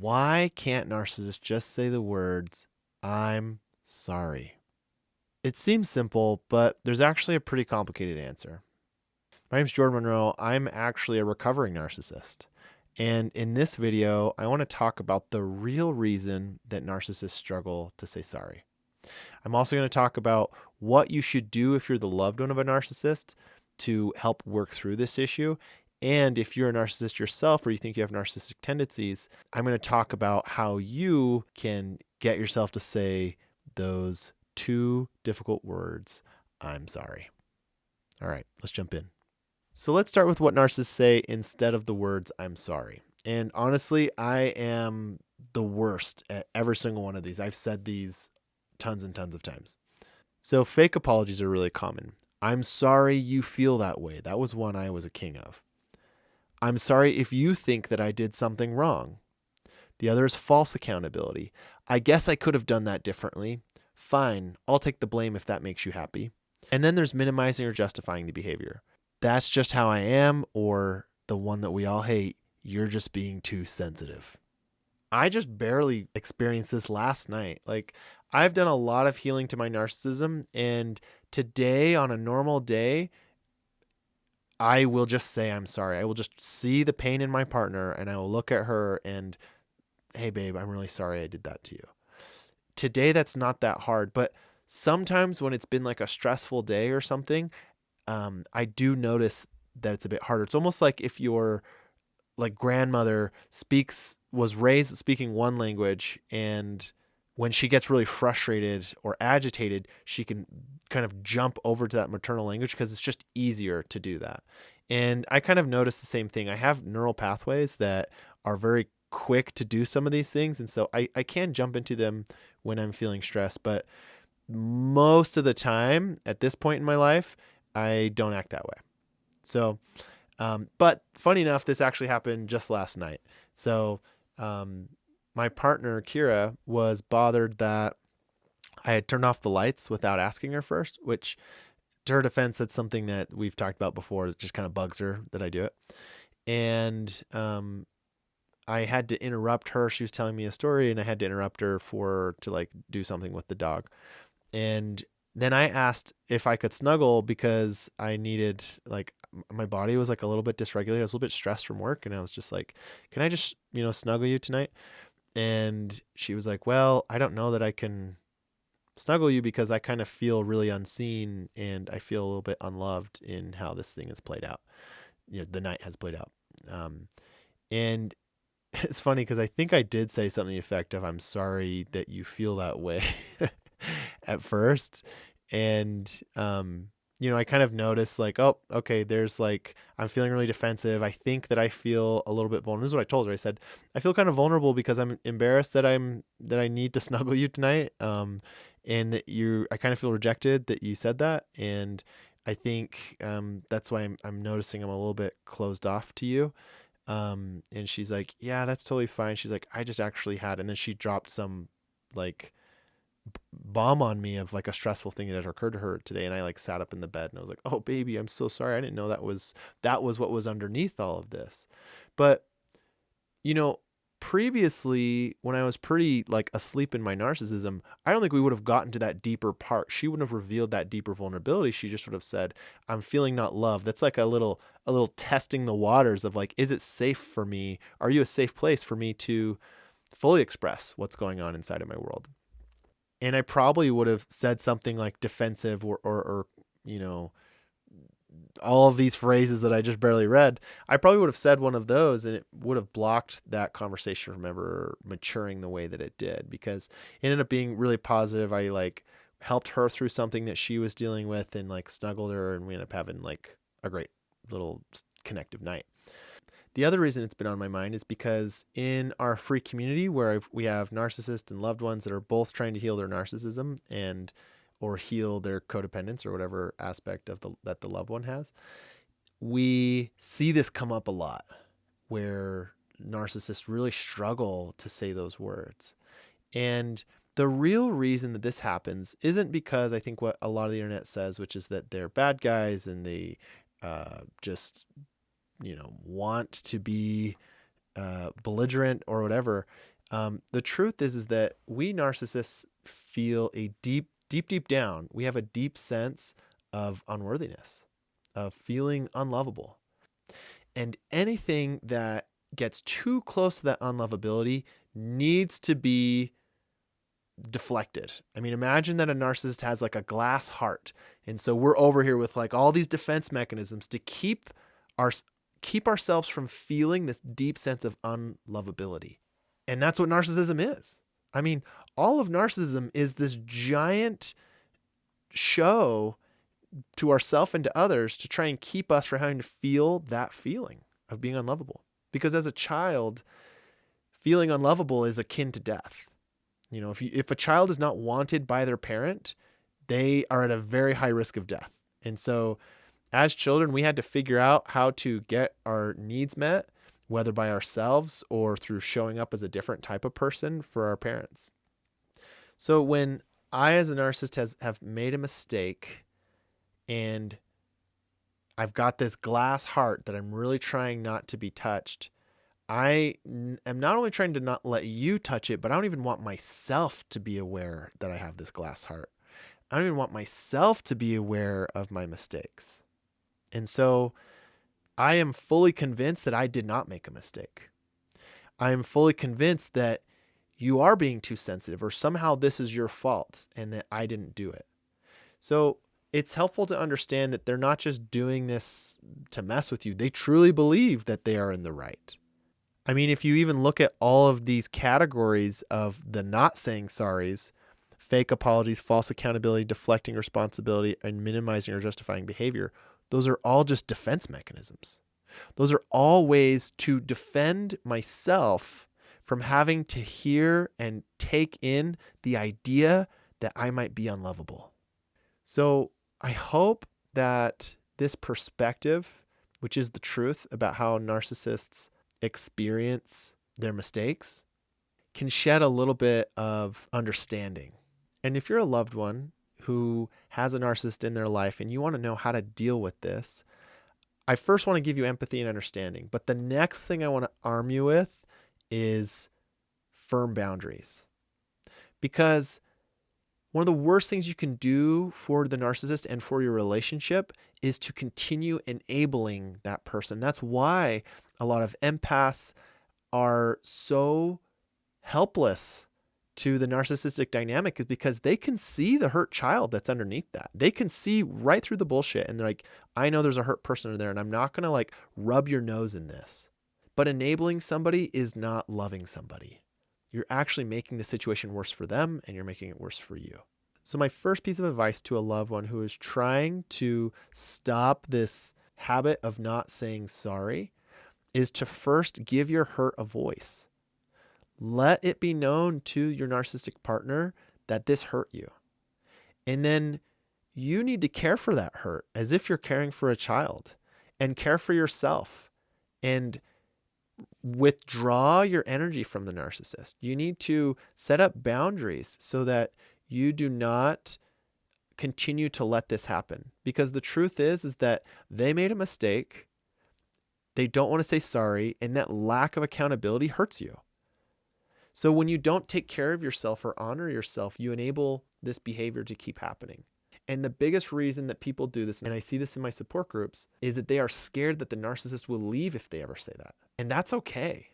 Why can't narcissists just say the words, I'm sorry? It seems simple, but there's actually a pretty complicated answer. My name's Jordan Monroe. I'm actually a recovering narcissist. And in this video, I want to talk about the real reason that narcissists struggle to say sorry. I'm also going to talk about what you should do if you're the loved one of a narcissist to help work through this issue. And if you're a narcissist yourself or you think you have narcissistic tendencies, I'm going to talk about how you can get yourself to say those two difficult words, I'm sorry. All right, let's jump in. So let's start with what narcissists say instead of the words, I'm sorry. And honestly, I am the worst at every single one of these. I've said these tons and tons of times. So fake apologies are really common. I'm sorry you feel that way. That was one I was a king of. I'm sorry if you think that I did something wrong. The other is false accountability. I guess I could have done that differently. Fine, I'll take the blame if that makes you happy. And then there's minimizing or justifying the behavior. That's just how I am, or the one that we all hate, you're just being too sensitive. I just barely experienced this last night. Like, I've done a lot of healing to my narcissism, and today, on a normal day, I will just say I'm sorry. I will just see the pain in my partner, and I will look at her and, hey, babe, I'm really sorry I did that to you. Today, that's not that hard, but sometimes when it's been like a stressful day or something, I do notice that it's a bit harder. It's almost like if your like grandmother was raised speaking one language, and when she gets really frustrated or agitated, she can kind of jump over to that maternal language because it's just easier to do that. And I kind of notice the same thing. I have neural pathways that are very quick to do some of these things. And so I can jump into them when I'm feeling stressed. But most of the time at this point in my life, I don't act that way. So, but funny enough, this actually happened just last night. So, my partner, Kira, was bothered that I had turned off the lights without asking her first, which to her defense, that's something that we've talked about before. It just kind of bugs her that I do it. And, I had to interrupt her. She was telling me a story and I had to interrupt her to like do something with the dog. And then I asked if I could snuggle because I needed, like, my body was like a little bit dysregulated. I was a little bit stressed from work. And I was just like, can I just, snuggle you tonight? And she was like, well, I don't know that I can snuggle you because I kind of feel really unseen and I feel a little bit unloved in how this thing has played out. The night has played out. And it's funny because I think I did say something effective. I'm sorry that you feel that way at first. And, I kind of noticed like, oh, okay, there's like, I'm feeling really defensive. I think that I feel a little bit vulnerable. This is what I told her. I said, I feel kind of vulnerable because I'm embarrassed that I need to snuggle you tonight. And that I kind of feel rejected that you said that. And I think, that's why I'm noticing I'm a little bit closed off to you. And she's like, yeah, that's totally fine. She's like, I just actually had, and then she dropped some like bomb on me of like a stressful thing that had occurred to her today. And I like sat up in the bed and I was like, oh baby, I'm so sorry. I didn't know that was what was underneath all of this. But, you know, previously when I was pretty like asleep in my narcissism, I don't think we would have gotten to that deeper part. She wouldn't have revealed that deeper vulnerability. She just would have said, I'm feeling not loved. That's like a little testing the waters of like, is it safe for me? Are you a safe place for me to fully express what's going on inside of my world? And I probably would have said something like defensive or all of these phrases that I just barely read. I probably would have said one of those and it would have blocked that conversation from ever maturing the way that it did, because it ended up being really positive. I like helped her through something that she was dealing with and like snuggled her, and we ended up having like a great little connective night. The other reason it's been on my mind is because in our free community where we have narcissists and loved ones that are both trying to heal their narcissism and or heal their codependence or whatever aspect of that the loved one has, we see this come up a lot where narcissists really struggle to say those words. And the real reason that this happens isn't because I think what a lot of the internet says, which is that they're bad guys and they just want to be belligerent or whatever. The truth is that we narcissists feel a deep down, we have a deep sense of unworthiness, of feeling unlovable. And anything that gets too close to that unlovability needs to be deflected. I mean, imagine that a narcissist has like a glass heart. And so we're over here with like all these defense mechanisms to keep ourselves from feeling this deep sense of unlovability. And that's what narcissism is. I mean, all of narcissism is this giant show to ourselves and to others to try and keep us from having to feel that feeling of being unlovable. Because as a child, feeling unlovable is akin to death. You know, if a child is not wanted by their parent, they are at a very high risk of death. And so as children, we had to figure out how to get our needs met, whether by ourselves or through showing up as a different type of person for our parents. So when I, as a narcissist, have made a mistake and I've got this glass heart that I'm really trying not to be touched, I am not only trying to not let you touch it, but I don't even want myself to be aware that I have this glass heart. I don't even want myself to be aware of my mistakes. And so I am fully convinced that I did not make a mistake. I am fully convinced that you are being too sensitive, or somehow this is your fault and that I didn't do it. So it's helpful to understand that they're not just doing this to mess with you. They truly believe that they are in the right. I mean, if you even look at all of these categories of the not saying sorries, fake apologies, false accountability, deflecting responsibility, and minimizing or justifying behavior, those are all just defense mechanisms. Those are all ways to defend myself from having to hear and take in the idea that I might be unlovable. So I hope that this perspective, which is the truth about how narcissists experience their mistakes, can shed a little bit of understanding. And if you're a loved one who has a narcissist in their life and you want to know how to deal with this, I first want to give you empathy and understanding. But the next thing I want to arm you with is firm boundaries. Because one of the worst things you can do for the narcissist and for your relationship is to continue enabling that person. That's why a lot of empaths are so helpless to the narcissistic dynamic, is because they can see the hurt child that's underneath that. They can see right through the bullshit and they're like, I know there's a hurt person in there and I'm not going to like rub your nose in this. But enabling somebody is not loving somebody. You're actually making the situation worse for them and you're making it worse for you. So my first piece of advice to a loved one who is trying to stop this habit of not saying sorry is to first give your hurt a voice. Let it be known to your narcissistic partner that this hurt you. And then you need to care for that hurt as if you're caring for a child, and care for yourself and withdraw your energy from the narcissist. You need to set up boundaries so that you do not continue to let this happen. Because the truth is that they made a mistake. They don't want to say sorry, and that lack of accountability hurts you. So when you don't take care of yourself or honor yourself, you enable this behavior to keep happening. And the biggest reason that people do this, and I see this in my support groups, is that they are scared that the narcissist will leave if they ever say that. And that's okay.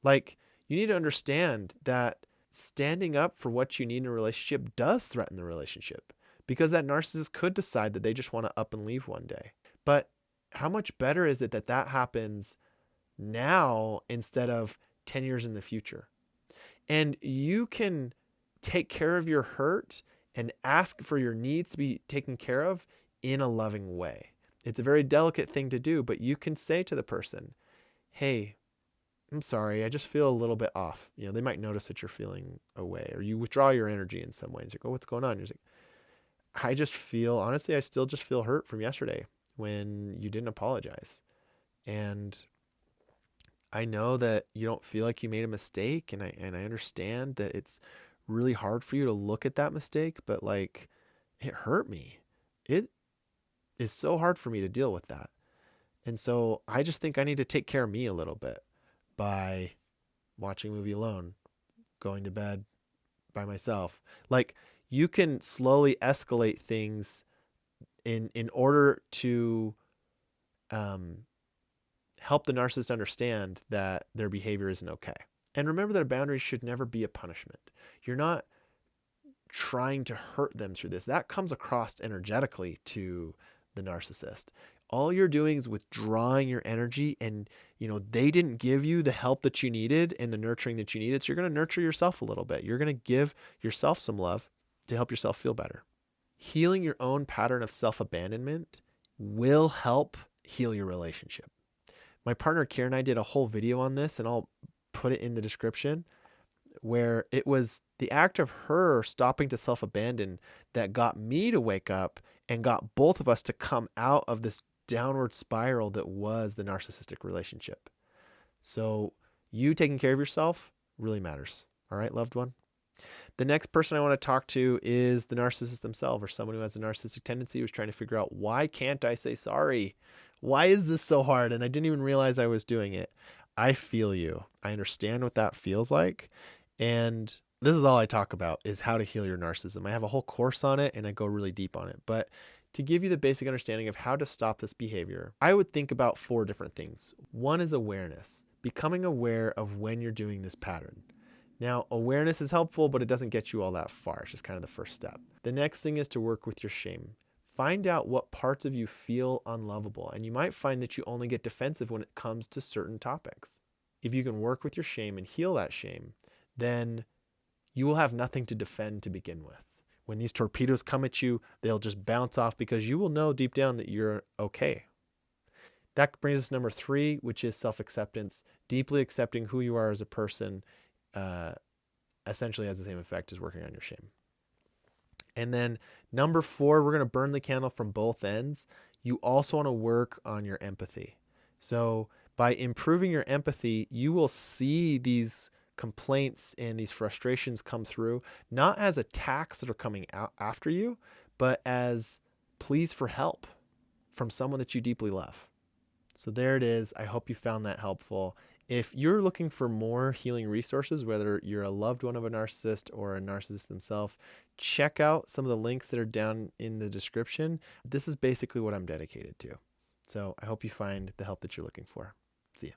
Like, you need to understand that standing up for what you need in a relationship does threaten the relationship, because that narcissist could decide that they just want to up and leave one day. But how much better is it that that happens now instead of 10 years in the future? And you can take care of your hurt and ask for your needs to be taken care of in a loving way. It's a very delicate thing to do, but you can say to the person, hey, I'm sorry, I just feel a little bit off. You know, they might notice that you're feeling away, or you withdraw your energy in some ways. You go, what's going on? You're like, I just feel, honestly, I still just feel hurt from yesterday when you didn't apologize. And I know that you don't feel like you made a mistake, and I understand that it's really hard for you to look at that mistake, but like, it hurt me. It is so hard for me to deal with that. And so I just think I need to take care of me a little bit. by watching a movie alone, going to bed by myself. Like, you can slowly escalate things in order to um, help the narcissist understand that their behavior isn't okay. And remember that boundaries should never be a punishment. You're not trying to hurt them through this. That comes across energetically to the narcissist. All you're doing is withdrawing your energy, and they didn't give you the help that you needed and the nurturing that you needed. So you're going to nurture yourself a little bit. You're going to give yourself some love to help yourself feel better. Healing your own pattern of self-abandonment will help heal your relationship. My partner Karen and I did a whole video on this, and I'll put it in the description, where it was the act of her stopping to self-abandon that got me to wake up and got both of us to come out of this downward spiral that was the narcissistic relationship. So you taking care of yourself really matters. All right, loved one. The next person I want to talk to is the narcissist themselves, or someone who has a narcissistic tendency, who's trying to figure out, why can't I say sorry? Why is this so hard? And I didn't even realize I was doing it. I feel you. I understand what that feels like. And this is all I talk about, is how to heal your narcissism. I have a whole course on it and I go really deep on it. But to give you the basic understanding of how to stop this behavior, I would think about 4 different things. One is awareness, becoming aware of when you're doing this pattern. Now, awareness is helpful, but it doesn't get you all that far. It's just kind of the first step. The next thing is to work with your shame. Find out what parts of you feel unlovable, and you might find that you only get defensive when it comes to certain topics. If you can work with your shame and heal that shame, then you will have nothing to defend to begin with. When these torpedoes come at you, they'll just bounce off because you will know deep down that you're okay. That brings us to number 3, which is self-acceptance. Deeply accepting who you are as a person essentially has the same effect as working on your shame. And then number 4, we're going to burn the candle from both ends. You also want to work on your empathy. So by improving your empathy, you will see these complaints and these frustrations come through, not as attacks that are coming out after you, but as pleas for help from someone that you deeply love. So there it is. I hope you found that helpful. If you're looking for more healing resources, whether you're a loved one of a narcissist or a narcissist themselves, check out some of the links that are down in the description. This is basically what I'm dedicated to. So I hope you find the help that you're looking for. See ya.